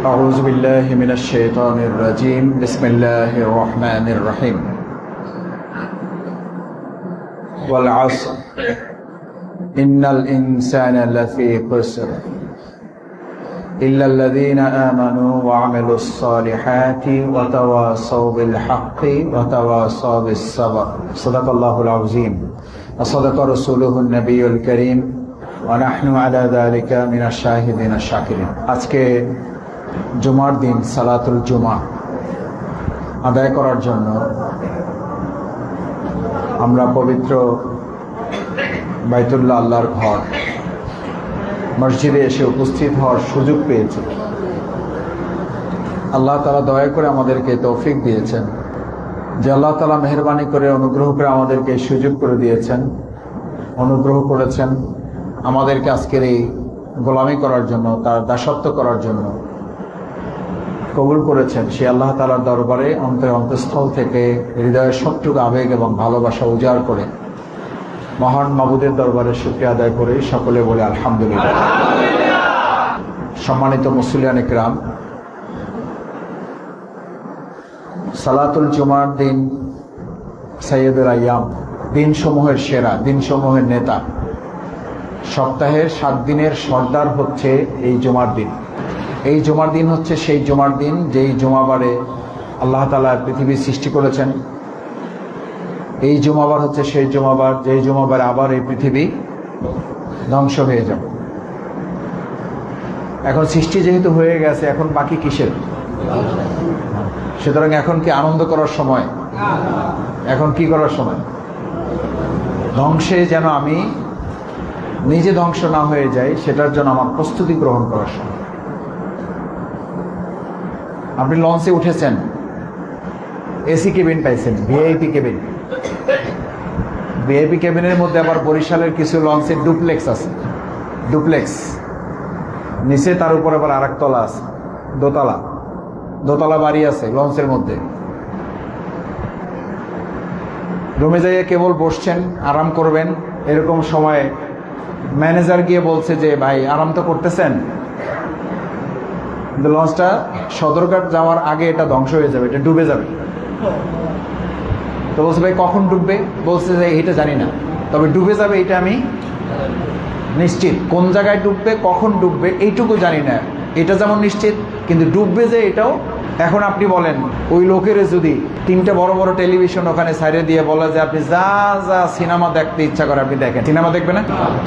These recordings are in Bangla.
أعوذ بالله من الشيطان الرجيم بسم الله الرحمن الرحيم والعصر إن الإنسان لفي خسر إلا الذين آمنوا وعملوا الصالحات وتواصوا بالحق وتواصوا بالصبر صدق الله العظيم وصدق رسوله النبي الكريم ونحن على ذلك من الشاهدين الشاكرين আজকে জুমার দিন সালাতুল জুমা আদায় করার জন্য আমরা পবিত্র বাইতুল্লাহ আল্লাহর ঘর মসজিদে এসে উপস্থিত হওয়ার সুযোগ পেয়েছি। আল্লাহ তাআলা দয়া করে আমাদেরকে তৌফিক দিয়েছেন যে আল্লাহ তাআলা মেহেরবানি করে অনুগ্রহ করে আমাদেরকে সুযোগ করে দিয়েছেন, অনুগ্রহ করেছেন আমাদেরকে আজকের এই গোলামি করার জন্য, তার দাসত্ব করার জন্য কবুল করেছেন। সে আল্লাহ তাআলার দরবারে অন্তঃস্থল থেকে হৃদয়ের সবটুকু আবেগ এবং ভালোবাসা উজাড় করে মহান মাবুদের দরবারে শুকরিয়া আদায় করে সকলে বলে আলহামদুলিল্লাহ। সম্মানিত মুসলিয়ান ইকরাম, সালাতুল জুমার দিন সাইয়্যিদুল আইয়াম, দিনসমূহের সেরা, দিনসমূহের নেতা। সপ্তাহের 7 দিনের সর্দার হচ্ছে এই জুমার দিন। এই জুমার দিন হচ্ছে সেই জুমার দিন যেই জুমাবারে আল্লাহ তাআলা পৃথিবী সৃষ্টি করেছেন। এই জুমাবার হচ্ছে সেই জুমাবার যেই জুমাবারে আবার এই পৃথিবী ধ্বংস হয়ে যাবে। এখন সৃষ্টি যেহেতু হয়ে গেছে, এখন বাকি কিসের? সুতরাং এখন কি আনন্দ করার সময়? এখন কি করার সময়? ধ্বংসে যেন আমি নিজে ধ্বংস না হয়ে যাই সেটার জন্য আমার প্রস্তুতি গ্রহণ করার সময়। আপনি লঞ্চে উঠেছেন, এসি কেবিন পাইছেন, ভিআইপি কেবিন। ভিআইপি কেবিনের মধ্যে আবার বরিশালের কিছু লঞ্চের ডুপ্লেক্স আছে, ডুপ্লেক্স নিচে, তার উপর আবার আরেক তলা আছে, দোতলা বাড়ি আছে লঞ্চের মধ্যে। রুমে যাইয়ে কেবল বসছেন, আরাম করবেন, এরকম সময় ম্যানেজার গিয়ে বলছে যে ভাই আরাম তো করতেছেন, কিন্তু লঞ্চটা সদরঘাট যাওয়ার আগে এটা ধ্বংস হয়ে যাবে, এটা ডুবে যাবে। তো বলছে ভাই কখন ডুববে? বলছে যে এটা জানি না, তবে ডুবে যাবে এটা আমি নিশ্চিত। কোন জায়গায় ডুববে, কখন ডুববে এইটুকু জানি না, এটা যেমন নিশ্চিত, কিন্তু ডুববে যে এটাও। এখন আপনি বলেন ওই লোকের যদি 3টা বড় বড় টেলিভিশন ওখানে সাইডে দিয়ে বলে যে আপনি যা যা সিনেমা দেখতে ইচ্ছা করে আপনি দেখেন, সিনেমা দেখবে না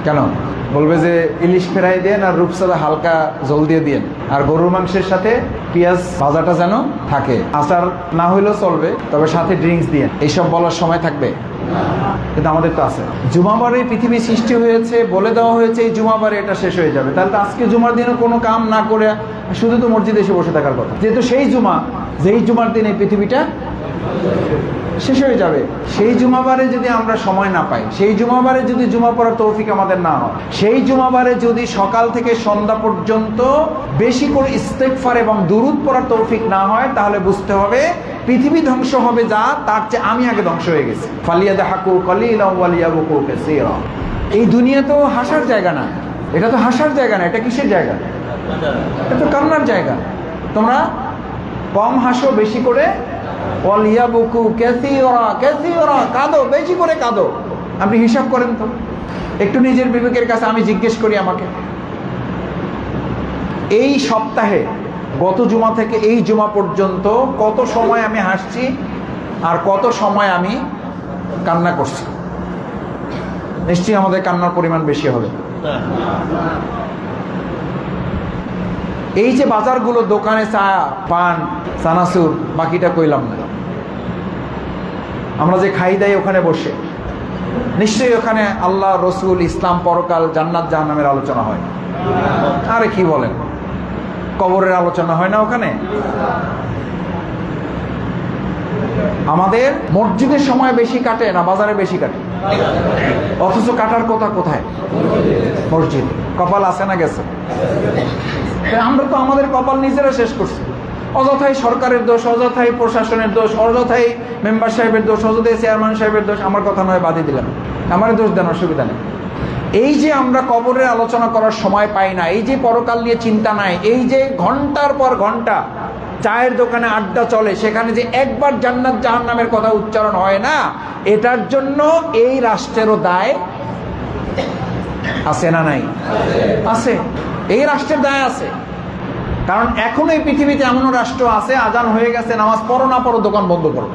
কেন? বলবে যে ইলিশ ফ্রাই দেন আর রূপসাদা হালকা জল দিয়ে দিন, আর গরুর মাংসের সাথে পেঁয়াজ ভাজাটা যেন থাকে, আচার না হইলেও চলবে, তবে সাথে ড্রিঙ্কস দিয়ে। এইসব বলার সময় থাকবে? কিন্তু আমাদের তো আছে। জুমাবারে পৃথিবী সৃষ্টি হয়েছে, বলে দেওয়া হয়েছে এই জুমাবারে এটা শেষ হয়ে যাবে। তাহলে তো আজকে জুমার দিনে কোনো কাম না করে শুধু তো মসজিদে এসে বসে থাকার কথা, যেহেতু সেই জুমা, যেই জুমার দিনে পৃথিবীটা শেষ হয়ে যাবে। সেই জুমাবারে যদি আমরা সময় না পাই, সেই জুমাবারে যদি জুমা পড়ার তৌফিক আমাদের না হয়, সেই জুমাবারে যদি সকাল থেকে সন্ধ্যা পর্যন্ত বেশি করে ইস্তেগফার এবং দুরূদ পড়ার তৌফিক না হয়, তাহলে বুঝতে হবে পৃথিবী ধ্বংস হবে যা, তার চেয়ে আমি আগে ধ্বংস হয়ে গেছি। ফালিয়াদহাকু কালিলান ওয়া লিয়াবকু কাসীরা। এই দুনিয়া তো হাসার জায়গা না, এটা তো হাসার জায়গা না, এটা কিসের জায়গা? এটা তো কান্নার জায়গা। তোমরা কম হাসো, বেশি করে ওয়ালিয়াবকু কাসীরা কাসীরা, কাঁদো, বেশি করে কাঁদো। আপনি হিসাব করেন তো একটু নিজের বিবেকের কাছে। আমি জিজ্ঞেস করি আমাকে, এই সপ্তাহে গত জুমা থেকে এই জুমা পর্যন্ত কত সময় আমি হাসছি আর কত সময় আমি কান্না করছি? নিশ্চয়ই আমাদের কান্নার পরিমাণ বেশি হবে। এই যে বাজারগুলো, দোকানে চা, পান, চানাচুর, বাকিটা কইলাম না, আমরা যে খাই দাই ওখানে বসে, নিশ্চয়ই ওখানে আল্লাহ, রসুল, ইসলাম, পরকাল, জান্নাত জাহান্নামের আলোচনা হয়। আরে কি বলেন, কবরের আলোচনা হয় না ওখানে? আমাদের মসজিদের সময় বেশি কাটে না বাজারে বেশি কাটে? অথচ কাটার কথা কোথায়? মসজিদ। কপাল আছে না গেছে? আমরা তো আমাদের কপাল নিজেরা শেষ করছি। অযথাই সরকারের দোষ, অযথাই প্রশাসনের দোষ, অযথাই মেম্বার সাহেবের দোষ, অযথাই চেয়ারম্যান সাহেবের দোষ। আমার কথা নয়, বাদই দিলাম, আমার দোষ দেন, অসুবিধা নেই। এই যে আমরা কবরের আলোচনা করার সময় পাই না, এই যে পরকাল নিয়ে চিন্তা নাই, এই যে ঘন্টার পর ঘন্টা চায়ের দোকানে আড্ডা চলে, সেখানে যে একবার জান্নাত জাহান্নামের কথা উচ্চারণ হয় না, এটার জন্য এই রাষ্ট্রেরও দায় আছে না নাই? আছে, এই রাষ্ট্রের দায় আছে। কারণ এখন এই পৃথিবীতে এমনও রাষ্ট্র আছে, আজান হয়ে গেছে, নামাজ পড়ো না পড়ো, দোকান বন্ধ করো,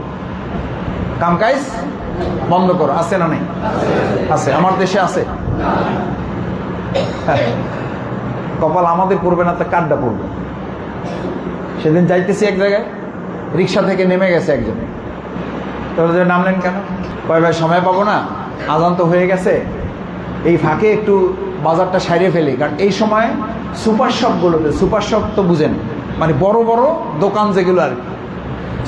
কামকাইজ বন্ধ করো, আছে না নাই? আছে, আমার দেশে আছে। কপাল আমাদের পড়বে না তো কারটা পড়বে? সেদিন যাইতেছি এক জায়গায়, রিক্সা থেকে নেমে গেছে একজন, তোরা নামলেন কেন? কয় ভাই সময় পাবো না, আজান তো হয়ে গেছে, এই ফাঁকে একটু বাজারটা সারিয়ে ফেলি। কারণ এই সময় সুপার শপগুলোতে, সুপার শপ তো বুঝেন, মানে বড় বড় দোকান যেগুলো আর কি,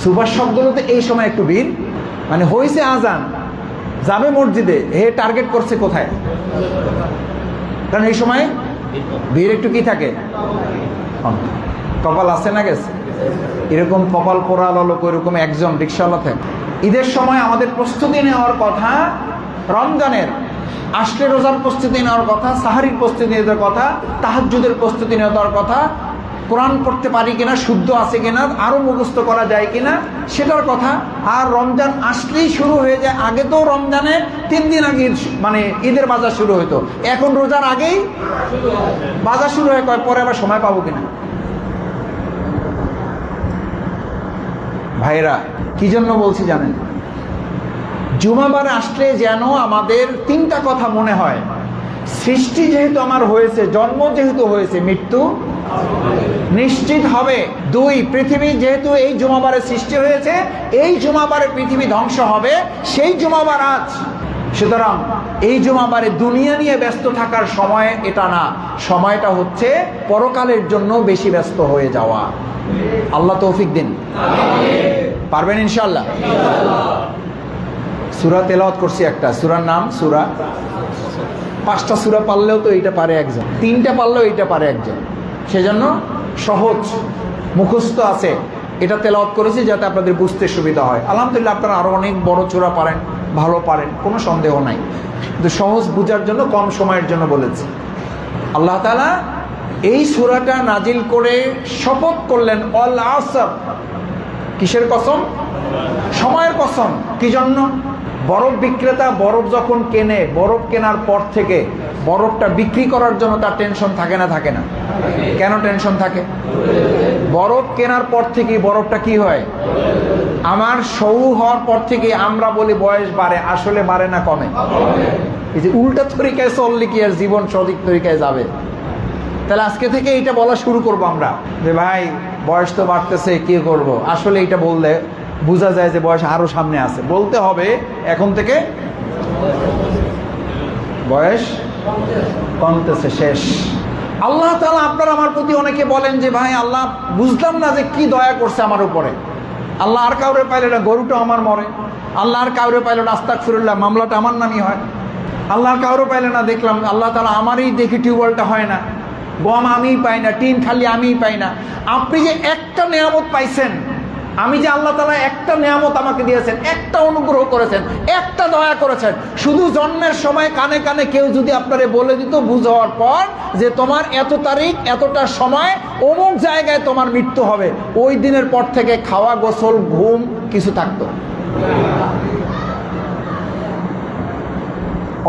সুপার শপগুলোতে এই সময় একটু ভিড়, মানে হয়েছে আজান, যাবে মসজিদে, টার্গেট করছে কোথায়? কারণ এই সময় ভিড় একটু কি থাকে, কপাল আছে না গেছে? এরকম কপাল পোড়াল লোক ওইরকম একজন রিক্সাওয়ালা থাকে। ঈদের সময় আমাদের প্রস্তুতি নেওয়ার কথা, রমজানের আসলে রোজার প্রস্তুতি নেওয়ার কথা, সাহারির প্রস্তুতি নেওয়ার কথা, তাহাজ্জুদের প্রস্তুতি নেওয়ার কথা, কোরআন পড়তে পারি কিনা, শুদ্ধ আছে কিনা, আরো মুখস্থ করা যায় কিনা সেটার কথা। আর রমজান আসলেই শুরু হয়ে যায়, আগে তো রমজানের 3 দিন আগে মানে ঈদের বাজার শুরু হতো, এখন রোজার আগেই বাজার শুরু হয়ে কয় পরে আবার সময় পাবো কিনা। ভাইরা, কি জন্য বলছি জানেন? জুমাবার আসলে যেন আমাদের 3টা কথা মনে হয়। সৃষ্টি যেহেতু আমার হয়েছে, জন্ম যেহেতু হয়েছে, মৃত্যু নিশ্চিত হবে। 2, পৃথিবী যেহেতু এই জুমাবারে সৃষ্টি হয়েছে, এই জুমাবারে পৃথিবী ধ্বংস হবে, সেই জুমাবার আজ। সুতরাং এই জুমাবারে দুনিয়া নিয়ে ব্যস্ত থাকার সময় এটা না, সময়টা হচ্ছে পরকালের জন্য বেশি ব্যস্ত হয়ে যাওয়া। আল্লাহ তৌফিক দিন, পারবেন ইনশাআল্লাহ। সূরা তেলাওয়াত করছি, একটা সূরার নাম সূরা, 5টা সূরা পারলেও তো এইটা পারে একজন, 3টা পারলেও এইটা পারে একজন, সেজন্য সহজ মুখস্থ আছে, এটা তেলাওয়াত করেছি যাতে আপনাদের বুঝতে সুবিধা হয়। আলহামদুলিল্লাহ, আপনারা আরো অনেক বড় সূরা পারেন, ভালো পারেন, কোনো সন্দেহ নাই, কিন্তু সহজ বুঝার জন্য কম সময়ের জন্য বলেছি। আল্লাহ তাআলা এই সূরাটা নাজিল করে শপথ করলেন, অল আসর, কিসের কসম? সময়ের কসম। কি জন্য? বরফ বিক্রেতা বরফ যখন কেনে, বরফ কেনার পর থেকে বরফটা বিক্রি করার জন্য তার টেনশন থাকে না? থাকে না? কেন টেনশন থাকে? বরফ কেনার পর থেকে বরফটা কি হয়? আমার সরু হওয়ার পর থেকে আমরা বলি বয়স বাড়ে, আসলে বাড়ে না, কমে। এই যে উল্টা তরিকায় চললে কি আর জীবন সঠিক তরিকায় যাবে? তাহলে আজকে থেকে এইটা বলা শুরু করবো আমরা, যে ভাই বয়স তো বাড়তেছে, কি করব? আসলে এইটা বললে বোঝা যায় যে বয়স আরো সামনে আছে। বলতে হবে এখন থেকে বয়স কমতেছে, শেষ। আল্লাহ তাআলা আপনার আমার প্রতি অনেকে বলেন যে ভাই আল্লাহ বুঝলাম না যে কি দয়া করছে আমার উপরে, আল্লাহ আর কাউরে পাইলে না গরুটা আমার মরে, আল্লাহ আর কাউরে পাইলে না আস্তাগফিরুল্লাহ মামলাটা আমার নামই হয়, আল্লাহ আর কাউরে পাইলে না দেখলাম আল্লাহ তাআলা আমারই দেখি টিউবওয়েলটা হয় না, গম আমিই পাই না, টিন খালি আমিই পাই না। আপনি যে একটা নিয়ামত পাইছেন, আমি যে আল্লাহ তাআলা একটা নিয়ামত আমাকে দিয়েছেন, একটা অনুগ্রহ করেছেন, একটা দয়া করেছেন, শুধু জন্মের সময় কানে কানে কেউ যদি আপনারে বলে দিত বুঝ হওয়ার পর যে তোমার এত তারিখ এতটা সময় অমুক জায়গায় তোমার মৃত্যু হবে, ওই দিনের পর থেকে খাওয়া, গোসল, ঘুম কিছু থাকতো।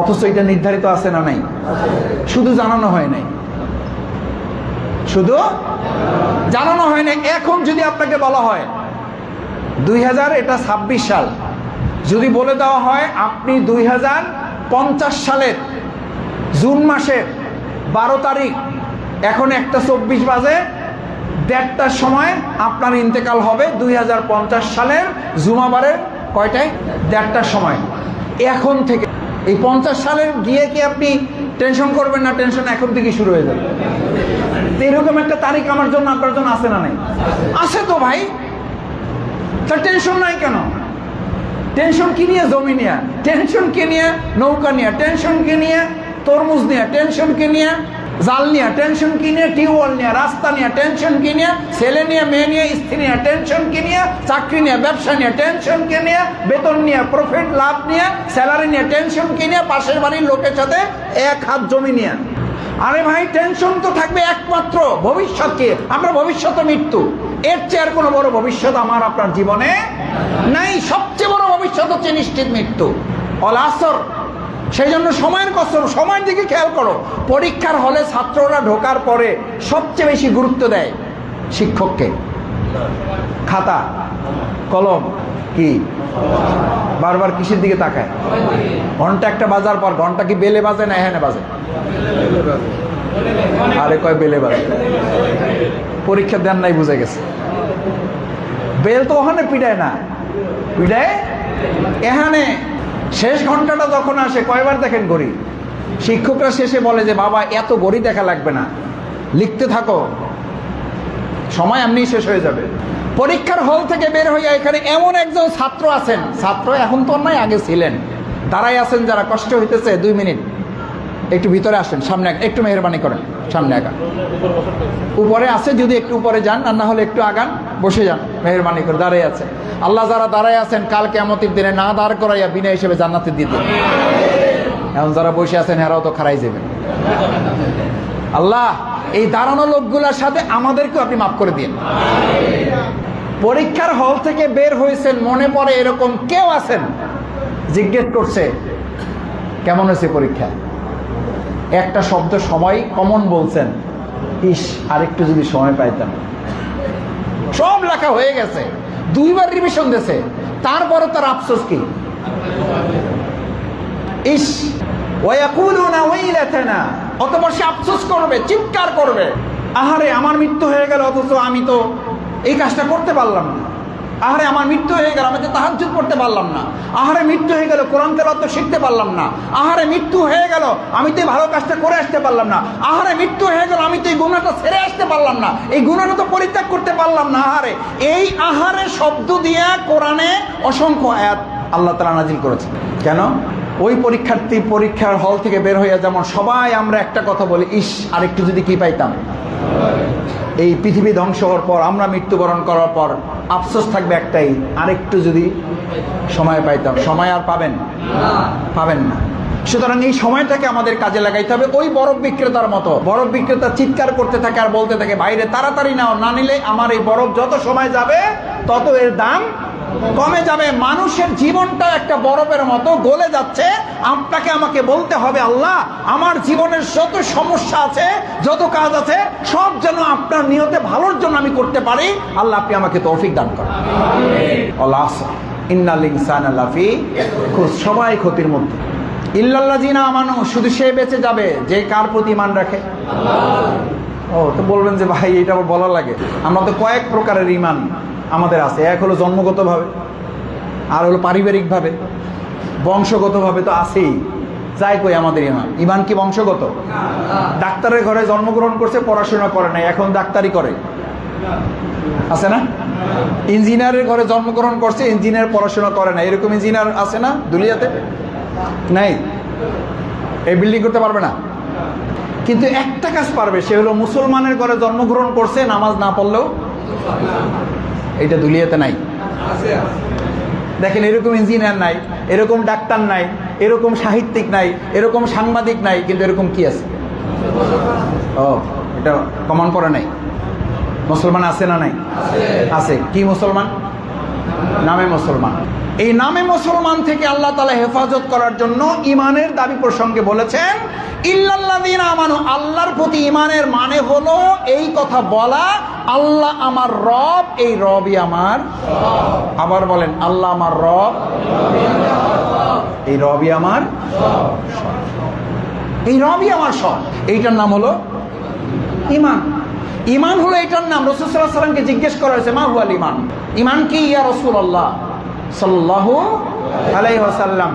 অথচ এটা নির্ধারিত আছে না নাই? শুধু জানানো হয় নাই, শুধু জানানো হয় না। এখন যদি আপনাকে বলা হয় 2026 সাল, যদি বলে দেওয়া হয় আপনি 2050 সালের জুন মাসের 12 তারিখ এখন 1:24 বাজে, 1:30টার সময় আপনার ইন্তেকাল হবে 2050 সালের জুমাবারের কয়টায়? 1:30টার সময়। এখন থেকে এই 50 সালের গিয়ে কি আপনি টেনশন করবেন না? টেনশন এখন থেকে শুরু হয়ে যাবে। এরকম একটা তারিখ আমার জন্য আপনার জন্য আছে না নাই? আছে তো ভাই, তার টেনশন নাই কেন? টেনশন কি নিয়ে? জমি নিয়ে, টেনশন কে নিয়ে? নৌকা নিয়ে, টেনশন কে নিয়ে? তরমুজ নিয়ে, টেনশন কে নিয়ে? জাল নিয়ে টেনশন কি নিয়ে, টিউবওয়েল নিয়ে, রাস্তা নিয়ে টেনশন কি নিয়ে, ছেলে নিয়ে, মেয়ে নিয়ে, স্ত্রী নিয়ে টেনশন কি নিয়ে, চাকরি নিয়ে, ব্যবসা নিয়ে টেনশন কি নিয়ে, বেতন নিয়ে, প্রফিট লাভ নিয়ে, স্যালারি নিয়ে টেনশন কি নিয়ে, পাশের বাড়ির লোকের সাথে এক হাত জমি নিয়ে। আরে ভাই, টেনশন তো থাকবে একমাত্র ভবিষ্যৎকে। আমরা ভবিষ্যৎ মৃত্যু, এর চেয়ে আর কোনো বড় ভবিষ্যৎ আমার আপনার জীবনে নাই। সবচেয়ে বড় ভবিষ্যৎ হচ্ছে নিশ্চিত মৃত্যু। অল আসর। সেই জন্য সময়ের কসম, সময়ের দিকে খেয়াল করো। পরীক্ষার হলে ছাত্ররা ঢোকার পরে সবচেয়ে বেশি গুরুত্ব দেয় শিক্ষককে। খাতা কলম কি বারবার কিসের দিকে তাকায়? ঘন্টা একটা বাজার পর, ঘন্টা কি বেলে বাজে না এখানে বাজে? আরে কয় বেলে বাজে। পরীক্ষা দেন নাই, বুঝে গেছে। বেল তো ওখানে পিটায় না, পিটায় এখানে। শেষ ঘন্টাটা যখন আসে, কয়বার দেখেন ঘড়ি? শিক্ষকরা শেষে বলে যে বাবা এত ঘড়ি দেখা লাগবে না, লিখতে থাকো, সময় এমনি শেষ হয়ে যাবে। পরীক্ষার হল থেকে বের হইয়া এখানে এমন একজন ছাত্র আছেন, ছাত্র এখন তো নাই, আগে ছিলেন, দাঁড়াই আছেন যারা, কষ্ট হইতেছে 2 মিনিট, একটু ভিতরে আসেন, সামনে একটু মেহরবানি করেন, সামনে আগান। উপরে আছে যদি একটু উপরে যান, আর না হলে একটু আগান, বসে যান, মেহরবানি করে। দাঁড়াই আছে আল্লাহ যারা দাঁড়াই আছেন, কাল কিয়ামতের দিনে না দাঁড় করাইয়া বিনা হিসেবে জান্নাতে দিয়ে দেন। এখন যারা বসে আছেন এরাও তো খারাই যাবেন। আল্লাহ এই দাঁড়ানো লোকগুলোর সাথে আমাদেরকেও আপনি মাফ করে দিন। পরীক্ষার হল থেকে বের হয়েছেন, মনে পড়ে এরকম কেউ আছেন জিজ্ঞেস করছে কেমন হয়েছে পরীক্ষা? একটা শব্দ সময় কমন বলছেন, ইস আরেকটু যদি সময় পাইতাম। সব লেখা হয়ে গেছে, 2 বার রিভিশন দিয়েছে, তারপরে তার আফসোস কি? ইস ওয়ায়াকুলুনা ওয়াইলাতানা, অতঃপর সে আফসোস করবে, চিৎকার করবে, আহারে আমার মৃত্যু হয়ে গেল, অথচ আমি তো এই কাজটা করতে পারলাম না। আহারে আমার মৃত্যু হয়ে গেল, আমি তো তাহাজ্জুদ করতে পারলাম না। আহারে মৃত্যু হয়ে গেল, কোরআন তেলাওয়াত তো শিখতে পারলাম না। আহারে মৃত্যু হয়ে গেল, আমি তো এই ভালো কাজটা করে আসতে পারলাম না। আহারে মৃত্যু হয়ে গেল, আমি তো এই গুনাহটা ছেড়ে আসতে পারলাম না, এই গুনাহটা তো পরিত্যাগ করতে পারলাম না। আহারে, এই আহারে শব্দ দিয়ে কোরআনে অসংখ্য আয়াত আল্লাহ তাআলা নাজিল করেছেন। কেন? ওই পরীক্ষার্থী পরীক্ষার হল থেকে বের হইয়া যেমন সবাই আমরা একটা কথা বলি, ইস আরেকটু যদি কি পাইতাম। এই পৃথিবী ধ্বংস হওয়ার পর, আমরা মৃত্যুবরণ করার পর আফসোস থাকবে একটাই, আরেকটু যদি সময় পাইতাম। সময় আর পাবেন না। সুতরাং এই সময়টাকে আমাদের কাজে লাগাইতে হবে। ওই বরফ বিক্রেতার মতো, বরফ বিক্রেতা চিৎকার করতে থাকে আর বলতে থাকে, বাইরে তাড়াতাড়ি নাও, না নিলে আমার এই বরফ যত সময় যাবে তত এর দাম কমে যাবে। মানুষের জীবনটা একটা বরফের মতো গলে যাচ্ছে। আপনাকে আমাকে বলতে হবে, আল্লাহ আমার জীবনের যত সমস্যা আছে, যত কাজ আছে, সব যেন আপনার নিয়তে ভালোর জন্য আমি করতে পারি। আল্লাহ আপনি আমাকে তৌফিক দান করেন। আল্লাহ ইন্নাল ইনসানা লাফি খুস, সবাই ক্ষতির মধ্যে। ইল্লাল্লাযিনা আমানু, শুধু সে বেঁচে যাবে যে কার প্রতি ঈমান রাখে। ও তো বলবেন যে ভাই এটা আবার বলা লাগে। আমরা তো কয়েক প্রকারের ঈমান আমাদের আছে। এক হলো জন্মগতভাবে, আর হলো পারিবারিকভাবে, বংশগতভাবে তো আছেই। যাই কই আমাদের ঈমান। ঈমান কি বংশগত? ডাক্তারের ঘরে জন্মগ্রহণ করছে, পড়াশোনা করে নাই, এখন ডাক্তারি করে, আছে না? ইঞ্জিনিয়ারের ঘরে জন্মগ্রহণ করছে, ইঞ্জিনিয়ার পড়াশোনা করে না, এরকম ইঞ্জিনিয়ার আছে না দুনিয়াতে? নাই। এই বিল্ডিং করতে পারবে না, কিন্তু একটা কাজ পারবে, সে হলো মুসলমানের ঘরে জন্মগ্রহণ করছে, নামাজ না পড়লেও। এটা দুনিয়াতে নাই। দেখেন এরকম ইঞ্জিনিয়ার নাই, এরকম ডাক্তার নাই, এরকম সাহিত্যিক নাই, এরকম সাংবাদিক নাই, কিন্তু এরকম কি আছে? ও এটা কমন পড়ে নাই। মুসলমান আছে না নাই? আছে। কি মুসলমান? নামে মুসলমান। এই নামে মুসলমান থেকে আল্লাহ তাআলা হেফাজত করার জন্য ঈমানের দাবি প্রসঙ্গে বলেছেন ইল্লাল্লাযিনা আমানু, আল্লাহর প্রতি ঈমানের মানে হলো এই কথা বলা, আল্লাহ আমার রব, এই রবই আমার। আবার বলেন, আল্লাহ আমার রব, এই রবই আমার, এই রবই আমার সব। এইটার নাম হলো ঈমান। ঈমান হলো এটার নাম। রাসূল সাল্লাল্লাহু আলাইহি ওয়াসাল্লামকে জিজ্ঞেস করা হয়েছে, মা হুয়াল ঈমান, ঈমান কি ইয়া রাসূলুল্লাহ সাল্লাল্লাহু আলাইহি ওয়াসাল্লাম।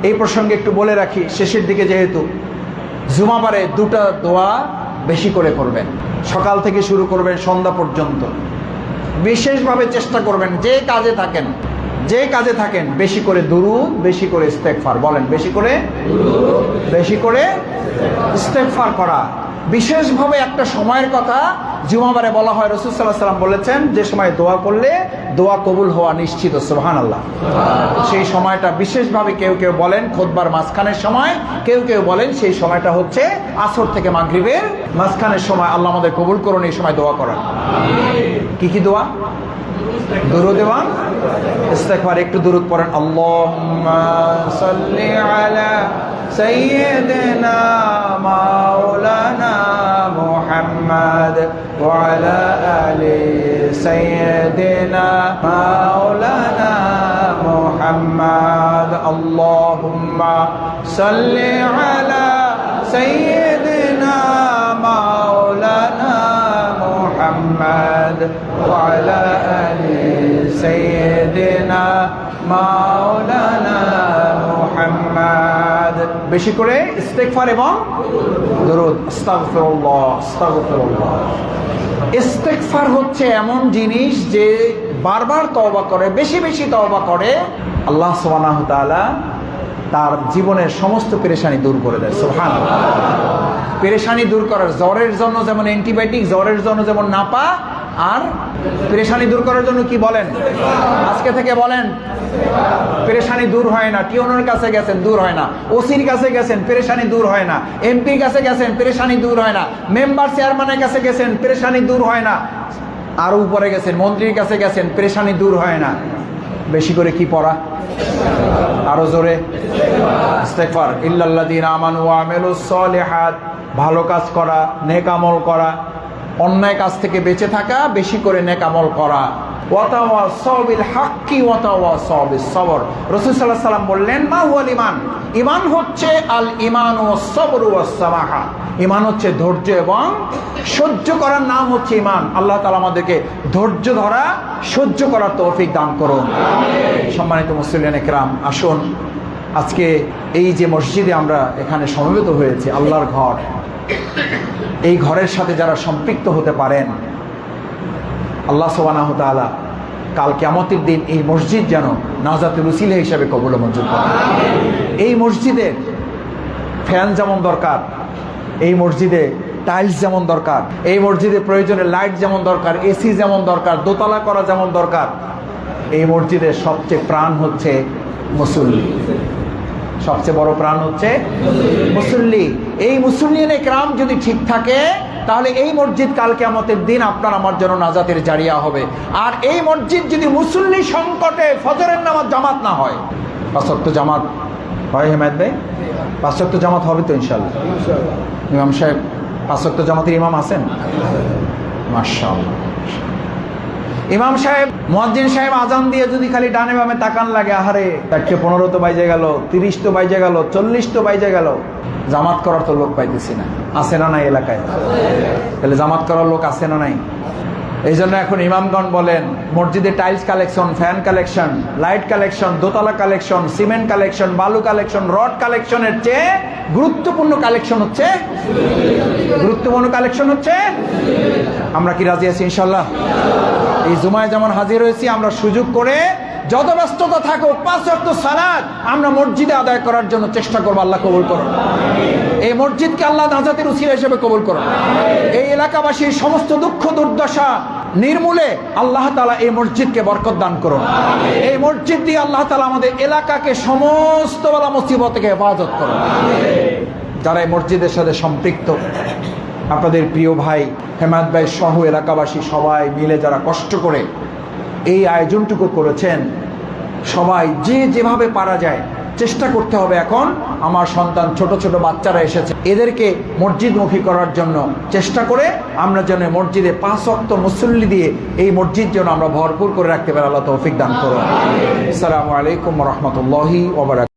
এই প্রসঙ্গে একটু বলে রাখি, শেষের দিকে যেহেতু জুমাবারে 2টা দোয়া বেশি করে করবেন, সকাল থেকে শুরু করবেন সন্ধ্যা পর্যন্ত। বিশেষভাবে চেষ্টা করবেন যে কাজে থাকেন বেশি করে দুরূদ, বেশি করে ইস্তেগফার। বলেন, বেশি করে ইস্তেগফার করা। বিশেষভাবে একটা সময়ের কথা জুমাবারে বলা হয়, রাসূল সাল্লাল্লাহু আলাইহি ওয়াসাল্লাম বলেছেন যে সময় দোয়া করলে দোয়া কবুল হওয়া নিশ্চিত। সুবহানাল্লাহ। সেই সময়টা বিশেষভাবে কেউ কেউ বলেন খুতবার মাঝখানের সময়, কেউ কেউ বলেন সেই সময়টা হচ্ছে আসর থেকে মাগরিবের মাঝখানের সময়। আল্লাহ আমাদের কবুল করুন এই সময় দোয়া করার। কি কি দোয়া? দুরূদ এবং ইস্তিগফার। একটু দুরূদ পড়েন। আল্লাহুম্মা সাল্লি আলা সাইয়্যিদিনা মাওলানা মুহাম্মদ ওয়া আলা আলি সাইয়্যিদিনা মাওলানা মুহাম্মদ। আল্লাহুম্মা সাল্লি আলা সাইয়্যিদিনা মাওলানা মুহাম্মদ ওয়া আলা আলি সাইয়্যিদিনা মাওলানা মুহাম্মদ। বেশি করে ইস্তিগফার এবং দুরূদ। আস্তাগফিরুল্লাহ, আস্তাগফিরুল্লাহ। ইস্তিগফার হচ্ছে এমন জিনিস যে বারবার তওবা করে, বেশি বেশি তওবা করে, আল্লাহ সুবহানাহু ওয়া তাআলা তার জীবনের সমস্ত পেরেশানি দূর করে দেয়। সুবহানাল্লাহ। পেরেশানি দূর করার, জ্বরের জন্য যেমন অ্যান্টিবায়োটিক, জ্বরের জন্য যেমন নাপা, আর পেরেশানি দূর করার জন্য কি বলেন? আজকে থেকে বলেন, পেরেশানি দূর হয় না। টিউনের কাছে গেছেন, দূর হয় না। ওসির কাছে গেছেন, পেরেশানি দূর হয় না। এমপির কাছে গেছেন, পেরেশানি দূর হয় না। মেম্বার চেয়ারম্যানের কাছে গেছেন, পেরেশানি দূর হয় না। আরো উপরে গেছেন, মন্ত্রীর কাছে গেছেন, পেরেশানি দূর হয় না। বেশি করে কি পড়া? আরো জোরে ইস্তিগফার। ইল্লাল্লাযীনা আমানু ওয়া আমিলুস সালিহাত। ভালো কাজ করা, নেক আমল করা, অন্যায় কাজ থেকে বেঁচে থাকা, বেশি করে নেক আমল করা। ওয়াতাওয়াসাউ বিল হাক্কি ওয়াতাওয়াসাউ বিস সবর। রাসূল সাল্লাল্লাহু আলাইহি ওয়াসাল্লাম বললেন, মা হুয়াল ঈমান? ঈমান হচ্ছে আল ঈমান ওয়াস সবর ওয়াস সামাহা। ঈমান হচ্ছে ধৈর্য এবং সহ্য করার নাম হচ্ছে ঈমান। আল্লাহ তাআলা আমাদেরকে ধৈর্য ধরা, সহ্য করার তৌফিক দান করুন। সম্মানিত মুসলিম একরাম, আসুন আজকে এই যে মসজিদে আমরা এখানে সমবেত হয়েছি, আল্লাহর ঘর, এই ঘরের সাথে যারা সম্পৃক্ত হতে পারেন, আল্লাহ সুবহানাহু ওয়া তাআলা কাল কিয়ামতের দিন এই মসজিদ যেন নাজাতের উসিলা হিসেবে কবুল মঞ্জুর করেন। এই মসজিদে ফ্যান যেমন দরকার, এই মসজিদে টাইলস যেমন দরকার, এই মসজিদে প্রয়োজনে লাইট যেমন দরকার, এসি যেমন দরকার, দোতলা করা যেমন দরকার, এই মসজিদের সবচেয়ে প্রাণ হচ্ছে মুসল্লি। সবচেয়ে বড় প্রাণ হচ্ছে মুসল্লি। এই মুসল্লিয়ানে কেরাম যদি ঠিক থাকে, তাহলে এই মসজিদ কাল কিয়ামতের দিন আপনার আমার জন্য নাজাতের জারিয়া হবে। আর এই মসজিদ যদি মুসল্লি সংকটে ফজরের নামাজ জামাত না হয়, 5 ওয়াক্ত জামাত হয় হেমায়েত ভাই? 5 ওয়াক্ত জামাত হবে তো ইনশাআল্লাহ? ইমাম সাহেব 5 ওয়াক্ত জামাতের ইমাম আছেন? মাশাআল্লাহ। ইমাম সাহেব, মুয়াজ্জিন সাহেব আজান দিয়ে যদি খালি ডানে বামে তাকান লাগে, আহারে 4:15 তো বাইজে গেল, 30 তো বাইজে গেল, 40 তো বাইজে গেল, জামাত করার তো লোক পাইতেছি না। আছে না নাই এলাকায়? তাহলে জামাত করার লোক আছে না নাই? এই জন্য এখন ইমামগণ বলেন, মসজিদে tiles collection, fan collection, light collection, দোতলা কালেকশন, সিমেন্ট কালেকশন, বালু কালেকশন, রড কালেকশনের চেয়ে গুরুত্বপূর্ণ কালেকশন হচ্ছে, আমরা কি রাজি আছি ইনশাল্লাহ? এই জুমায় যেমন হাজির হয়েছি, আমরা সুযোগ করে যত ব্যস্ততা থাকুক 5 ওয়াক্ত সালাত আমরা মসজিদে আদায় করার জন্য চেষ্টা করবো। আল্লাহ কবুল করুন। এই মসজিদকে আল্লাহ নাজাতের উসিলা হিসেবে কবুল করুন। এই এলাকাবাসীর সমস্ত দুঃখ দুর্দশা নির্মূলে আল্লাহ তাআলা এই মসজিদকে বরকত দান করুন। এই মসজিদ দিয়ে আল্লাহ তাআলা আমাদের এলাকাকে সমস্ত বালা মুসিবত থেকে হেফাজত করুন। যারা এই মসজিদের সাথে সম্পৃক্ত, আপনাদের প্রিয় ভাই হেমায়েত ভাই সহ এলাকাবাসী সবাই মিলে যারা কষ্ট করে এই আয়োজনটুকু করেছেন, সবাই যে যেভাবে পারা যায় চেষ্টা করতে হবে। এখন আমার সন্তান, ছোট ছোট বাচ্চারা এসেছে, এদেরকে মসজিদমুখী করার জন্য চেষ্টা করে আমরা যেন মসজিদে 5 ওয়াক্ত মুসল্লি দিয়ে এই মসজিদ যেন আমরা ভরপুর করে রাখতে পারি। আল্লাহ তৌফিক দান করুন। আসসালামু আলাইকুম ওয়া রাহমাতুল্লাহি ওয়া বারাকাতুহু।